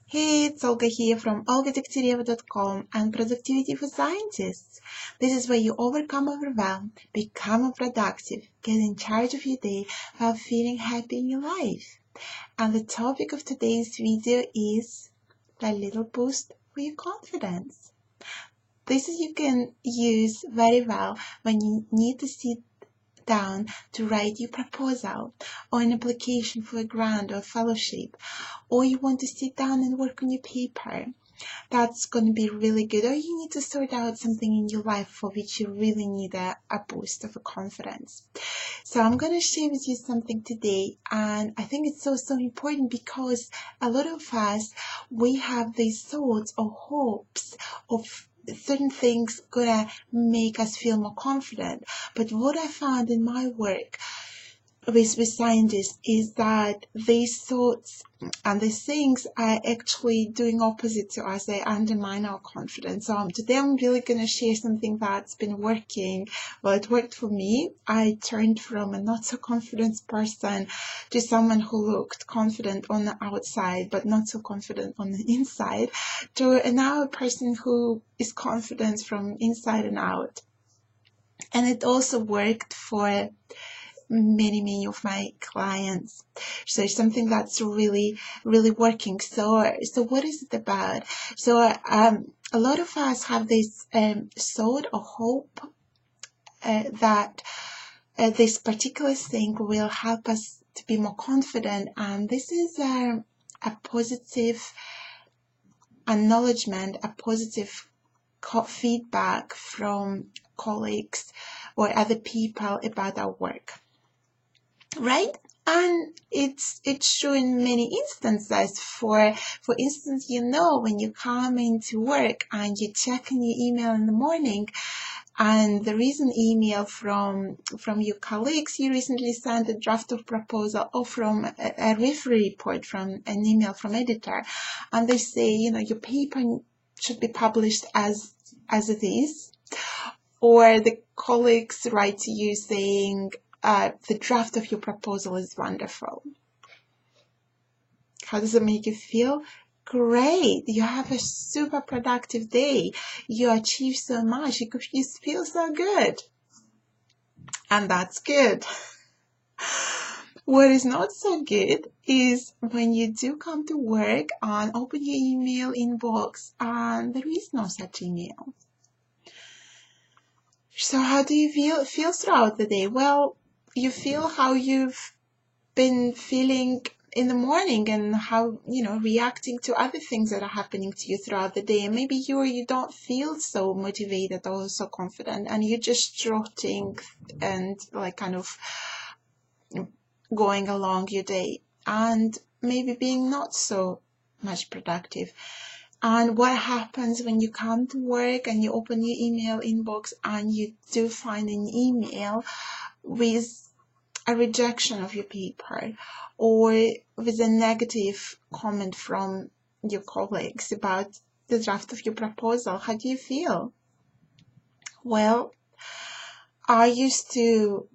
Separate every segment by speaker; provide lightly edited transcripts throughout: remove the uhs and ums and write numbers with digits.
Speaker 1: Hey, it's Olga here from Degtyareva.com and Productivity for Scientists. This is where you overcome overwhelm, become more productive, get in charge of your day while feeling happy in your life. And the topic of today's video is the little boost for your confidence. This you can use very well when you need to sit down to write your proposal or an application for a grant or fellowship, or you want to sit down and work on your paper. That's going to be really good. Or you need to sort out something in your life for which you really need a boost of confidence. So I'm going to share with you something today, and I think it's so important because a lot of us, we have these thoughts or hopes of certain things gonna make us feel more confident. But what I found in my work with scientists is that these thoughts and these things are actually doing opposite to us. They undermine our confidence. So today I'm really going to share something that's been working. Well, it worked for me. I turned from a not so confident person to someone who looked confident on the outside but not so confident on the inside, to now a person who is confident from inside and out. And it also worked for many of my clients. So it's something that's really working. So what is it about? So a lot of us have this thought or hope that this particular thing will help us to be more confident, and this is a positive acknowledgement, a positive feedback from colleagues or other people about our work. Right? And it's true in many instances. For instance, when you come into work and you check in your email in the morning, and there is an email from your colleagues, you recently sent a draft of proposal, or from a referee report, from an email from editor, and they say, your paper should be published as it is, or the colleagues write to you saying, the draft of your proposal is wonderful. How does it make you feel? Great. You have a super productive day. You achieve so much. You feel so good. And that's good. What is not so good is when you do come to work and open your email inbox and there is no such email. So how do you feel throughout the day? Well, you feel how you've been feeling in the morning and how, reacting to other things that are happening to you throughout the day. And maybe you don't feel so motivated or so confident, and you're just trotting and kind of going along your day and maybe being not so much productive. And what happens when you come to work and you open your email inbox and you do find an email with a rejection of your paper or with a negative comment from your colleagues about the draft of your proposal? How do you feel? Well, I used to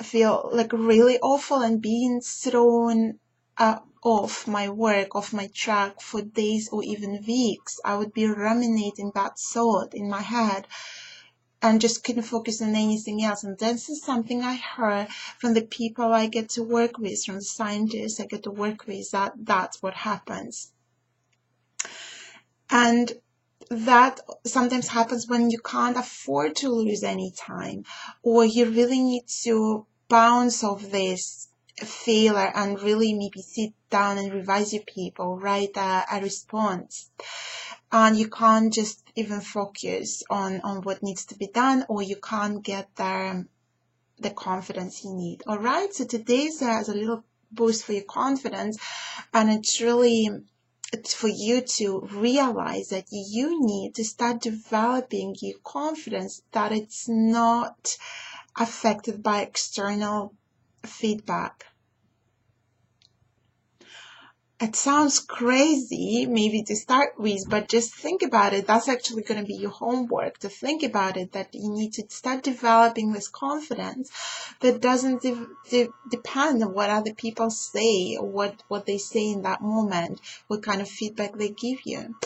Speaker 1: feel like really awful and being thrown off my work, off my track for days or even weeks. I would be ruminating that thought in my head and just couldn't focus on anything else. And this is something I heard from the people I get to work with, from the scientists I get to work with, that's what happens. And that sometimes happens when you can't afford to lose any time, or you really need to bounce off this failure and really maybe sit down and revise your paper, write a response. And you can't just even focus on what needs to be done, or you can't get the confidence you need. All right, so today's a little boost for your confidence, and it's really for you to realize that you need to start developing your confidence, that it's not affected by external feedback. It sounds crazy maybe to start with, but just think about it. That's actually going to be your homework, to think about it, that you need to start developing this confidence that doesn't depend on what other people say, or what they say in that moment, what kind of feedback they give you.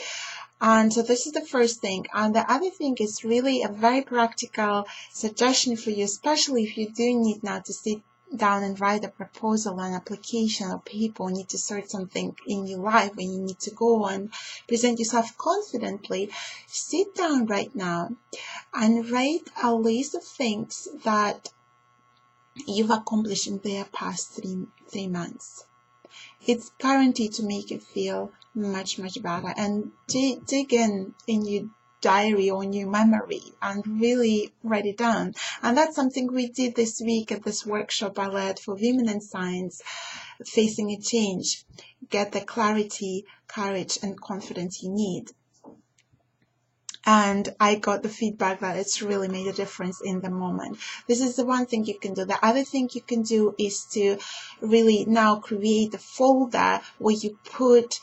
Speaker 1: And so this is the first thing. And the other thing is really a very practical suggestion for you, especially if you do need now to sit down and write a proposal, an application, or people need to start something in your life when you need to go and present yourself confidently. Sit down right now and write a list of things that you've accomplished in the past three months. It's guaranteed to make you feel much better. And dig in your diary or in your memory and really write it down. And that's something we did this week at this workshop I led for women in science, facing a change. Get the clarity, courage, and confidence you need. And I got the feedback that it's really made a difference in the moment. This is the one thing you can do. The other thing you can do is to really now create a folder where you put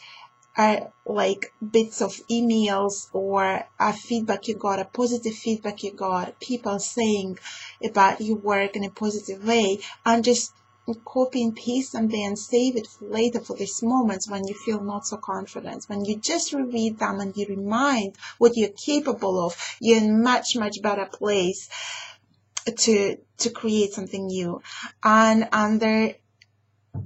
Speaker 1: like bits of emails or a feedback you got, a positive feedback you got, people saying about your work in a positive way, and just copy and paste them there and save it for later, for these moments when you feel not so confident. When you just reread them and you remind what you're capable of, you're in much better place to create something new. And under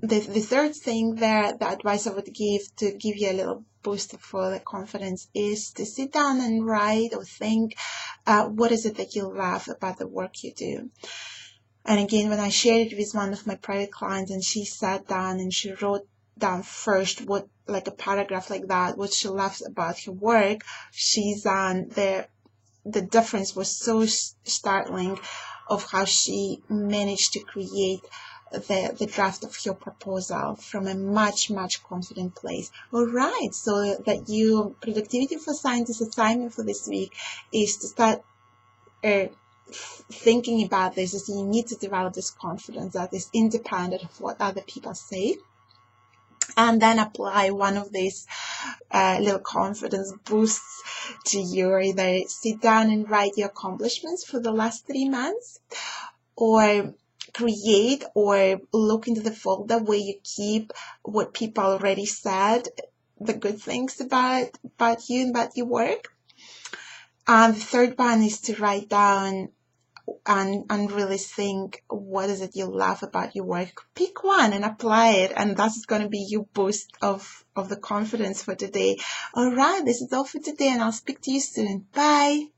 Speaker 1: the third thing there, the advice I would give to give you a little boost for the confidence is to sit down and write or think, what is it that you love about the work you do? And again, when I shared it with one of my private clients and she sat down and she wrote down first what, like a paragraph like that, what she loves about her work, she's on the difference was so startling of how she managed to create the draft of your proposal from a much confident place. All right, so that your productivity for scientists assignment for this week is to start thinking about this, is you need to develop this confidence that is independent of what other people say, and then apply one of these little confidence boosts to you. Either sit down and write your accomplishments for the last 3 months, or create or look into the folder where you keep what people already said, the good things about you and about your work. And the third one is to write down and really think, what is it you love about your work? Pick one and apply it, and that's going to be your boost of the confidence for today. All right, this is all for today, and I'll speak to you soon. Bye.